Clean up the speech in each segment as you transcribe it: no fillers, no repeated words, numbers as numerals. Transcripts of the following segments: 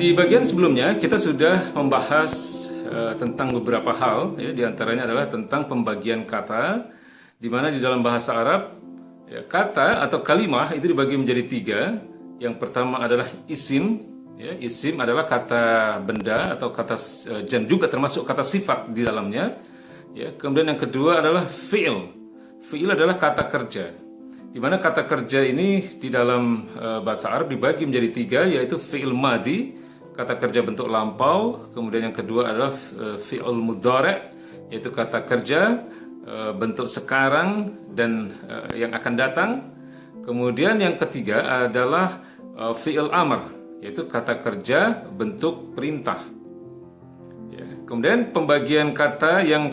Di bagian sebelumnya kita sudah membahas tentang beberapa hal, ya, diantaranya adalah tentang pembagian kata, di mana di dalam bahasa Arab ya, kata atau kalimah itu dibagi menjadi tiga. Yang pertama adalah isim, ya, isim adalah kata benda atau kata dan juga termasuk kata sifat di dalamnya. Ya, kemudian yang kedua adalah fi'il. Fi'il adalah kata kerja. Di mana kata kerja ini di dalam bahasa Arab dibagi menjadi tiga, yaitu fi'il madi, kata kerja bentuk lampau. Kemudian yang kedua adalah fi'il mudhari', yaitu kata kerja bentuk sekarang dan yang akan datang. Kemudian yang ketiga adalah fi'il amr, yaitu kata kerja bentuk perintah. Ya. Kemudian pembagian kata yang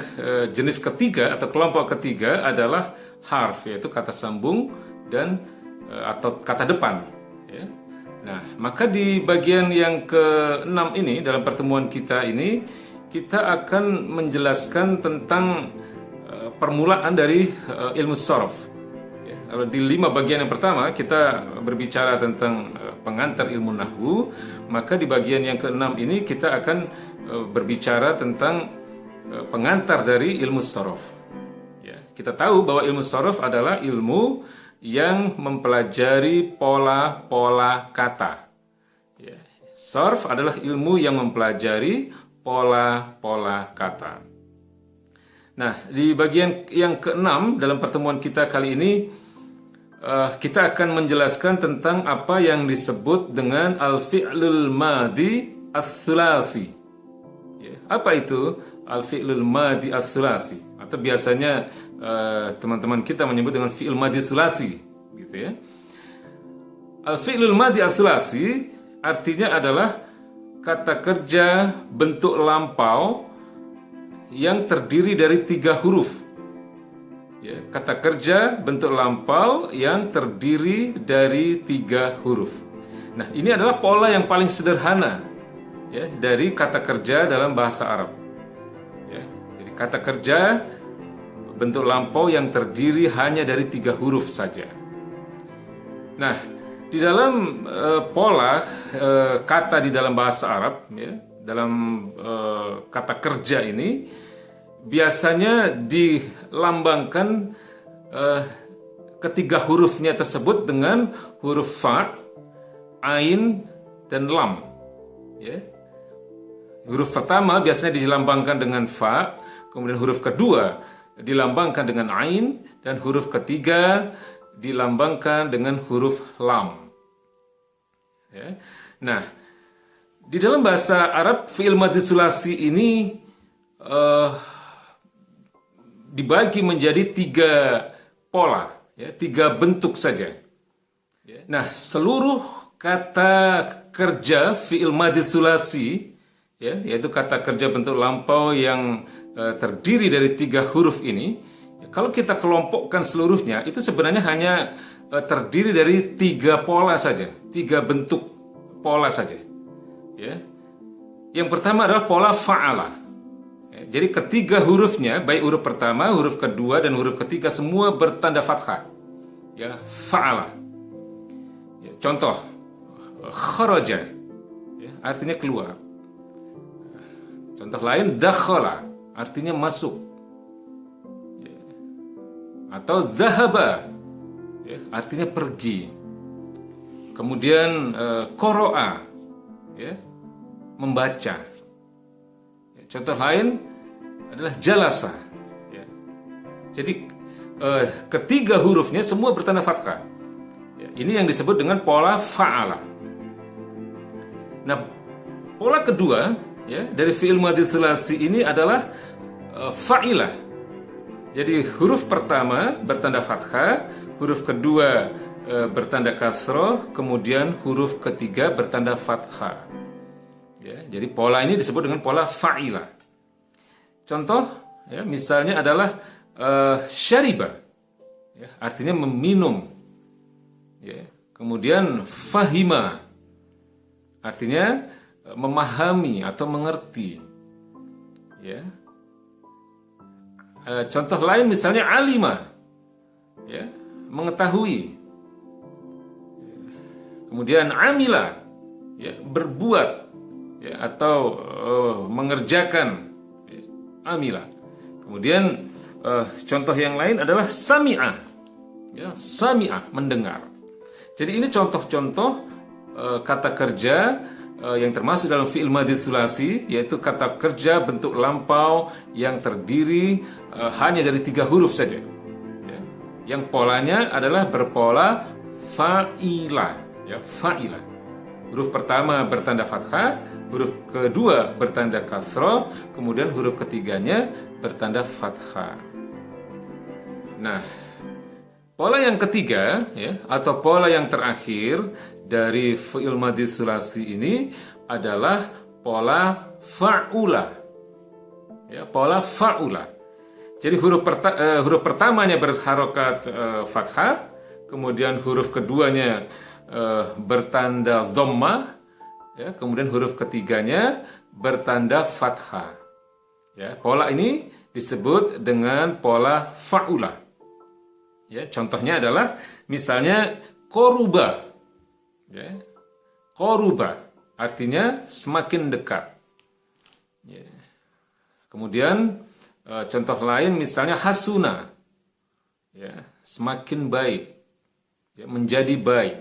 jenis ketiga atau kelompok ketiga adalah harf, yaitu kata sambung dan atau kata depan. Ya. Nah, maka di bagian yang ke-6 ini dalam pertemuan kita ini kita akan menjelaskan tentang permulaan dari ilmu sharaf. Ya, kalau di 5 bagian yang pertama kita berbicara tentang pengantar ilmu nahwu, maka di bagian yang ke-6 ini kita akan berbicara tentang pengantar dari ilmu sharaf. Kita tahu bahwa ilmu sharaf adalah ilmu yang mempelajari pola-pola kata. Ya. Sharaf adalah ilmu yang mempelajari pola-pola kata. Nah, di bagian yang ke-6 dalam pertemuan kita kali ini, kita akan menjelaskan tentang apa yang disebut dengan al-fi'lul madi as-sulasi. Ya. Apa itu al-fi'lul madi as-sulasi? Atau biasanya teman-teman kita menyebut dengan fi'il madi sulasi, gitu ya. Al-fi'lul madi as-sulasi artinya adalah kata kerja bentuk lampau yang terdiri dari 3 huruf. Ya, kata kerja bentuk lampau yang terdiri dari 3 huruf. Nah, ini adalah pola yang paling sederhana ya dari kata kerja dalam bahasa Arab. Ya, jadi kata kerja bentuk lampau yang terdiri hanya dari 3 huruf saja. Nah, di dalam pola kata di dalam bahasa Arab, ya, dalam kata kerja ini biasanya dilambangkan ketiga hurufnya tersebut dengan huruf fa, ain, dan lam. Ya. Huruf pertama biasanya dilambangkan dengan fa, kemudian huruf kedua dilambangkan dengan ain, dan huruf ketiga dilambangkan dengan huruf lam. Ya. Nah, di dalam bahasa Arab fi'il madhi sulasi ini dibagi menjadi 3 pola, ya, 3 bentuk saja. Ya. Nah, seluruh kata kerja fi'il madhi sulasi, ya, yaitu kata kerja bentuk lampau yang terdiri dari 3 huruf ini, kalau kita kelompokkan seluruhnya itu sebenarnya hanya terdiri dari 3 pola saja, 3 bentuk pola saja. Ya. Yang pertama adalah pola fa'ala. Ya, jadi ketiga hurufnya, baik huruf pertama, huruf kedua, dan huruf ketiga semua bertanda fathah. Ya, fa'ala. Ya, contoh, kharaja, ya, artinya keluar. Contoh lain, dakhala, artinya masuk. Ya. Atau dhahaba, ya, artinya pergi. Kemudian qara'a, ya, membaca. Ya, contoh lain adalah jalasa. Ya. Jadi ketiga hurufnya semua bertanda fathah. Ya, ini yang disebut dengan pola fa'ala. Nah, pola kedua, ya, dari fi'il madhi sulasi ini adalah fa'ilah. Jadi huruf pertama bertanda fathah, huruf kedua bertanda kasroh, kemudian huruf ketiga bertanda fathah. Ya, jadi pola ini disebut dengan pola fa'ilah. Contoh, ya, misalnya adalah syariba, ya, artinya meminum. Ya, kemudian fahima, artinya memahami atau mengerti. Ya. Contoh lain misalnya alima, ya, mengetahui. Kemudian amila, ya, berbuat ya, atau mengerjakan, ya, amila. Kemudian contoh yang lain adalah sami'ah, ya, sami'ah, mendengar. Jadi ini contoh-contoh kata kerja yang termasuk dalam fi'il madhi tsulasi, yaitu kata kerja bentuk lampau yang terdiri hanya dari 3 huruf saja, ya. Yang polanya adalah berpola fa'ilah, ya, fa'ilah. Huruf pertama bertanda fathah, huruf kedua bertanda kasroh, kemudian huruf ketiganya bertanda fathah. Nah, pola yang ketiga, ya, atau pola yang terakhir dari fi'il madhi tsulasi ini adalah pola fa'ula. Ya, pola fa'ula. Jadi huruf pertamanya berharokat fathah, kemudian huruf keduanya bertanda dhammah, ya, kemudian huruf ketiganya bertanda fathah. Ya, pola ini disebut dengan pola fa'ula. Ya, contohnya adalah misalnya koruba, ya, koruba artinya semakin dekat. Ya. Kemudian contoh lain misalnya hasuna, ya, semakin baik, ya, menjadi baik.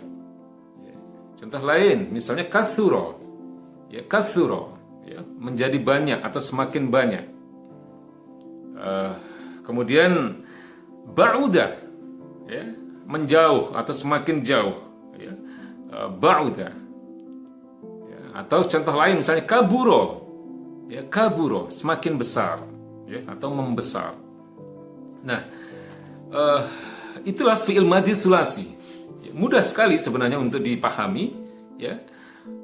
Ya. Contoh lain misalnya katsuro, ya, katsuro, ya, menjadi banyak atau semakin banyak. Kemudian ba'uda, ya, menjauh atau semakin jauh, ya, ba'uda, ya, atau contoh lain misalnya kaburo, ya, kaburo semakin besar, ya, atau membesar. Nah, itulah fi'il madhi tsulasi, ya, mudah sekali sebenarnya untuk dipahami, ya.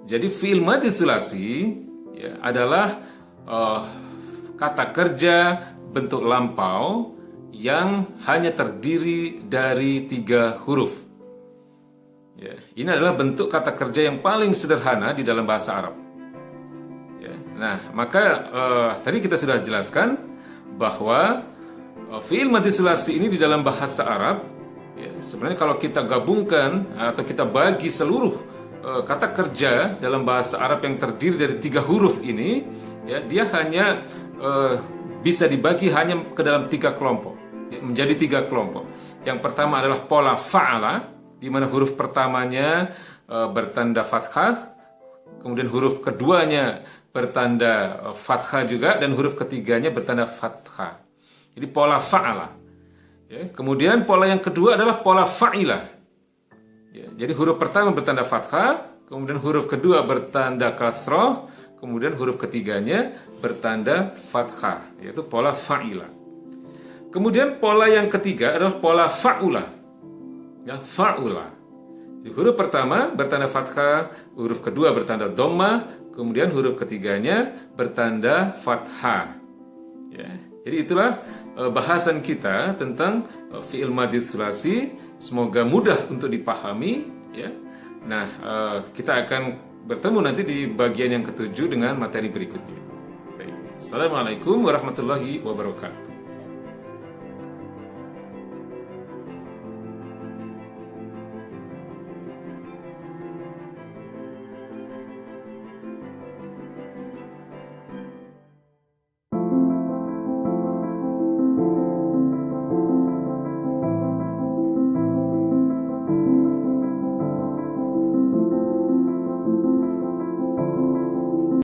Jadi fi'il madhi tsulasi, ya, adalah kata kerja bentuk lampau yang hanya terdiri dari 3 huruf. Ya, ini adalah bentuk kata kerja yang paling sederhana di dalam bahasa Arab. Ya, nah, maka tadi kita sudah jelaskan bahwa fi'il madhi tsulasi ini di dalam bahasa Arab, ya, sebenarnya kalau kita gabungkan atau kita bagi seluruh kata kerja dalam bahasa Arab yang terdiri dari 3 huruf ini, ya, dia hanya bisa dibagi hanya ke dalam 3 kelompok. Menjadi 3 kelompok. Yang pertama adalah pola fa'ala, di mana huruf pertamanya bertanda fathah, kemudian huruf keduanya bertanda fathah juga, dan huruf ketiganya bertanda fathah. Jadi pola fa'ala. Ya, kemudian pola yang kedua adalah pola fa'ilah. Ya, jadi huruf pertama bertanda fathah, kemudian huruf kedua bertanda kasroh, kemudian huruf ketiganya bertanda fathah, yaitu pola fa'ilah. Kemudian pola yang ketiga adalah pola fa'ula. Ya, fa'ula. Di huruf pertama bertanda fathah, huruf kedua bertanda dhammah, kemudian huruf ketiganya bertanda fathah. Ya, jadi itulah bahasan kita tentang fi'il madhi tsulasi. Semoga mudah untuk dipahami, ya. Nah, kita akan bertemu nanti di bagian yang ke-7 dengan materi berikutnya. Baik. Assalamualaikum warahmatullahi wabarakatuh.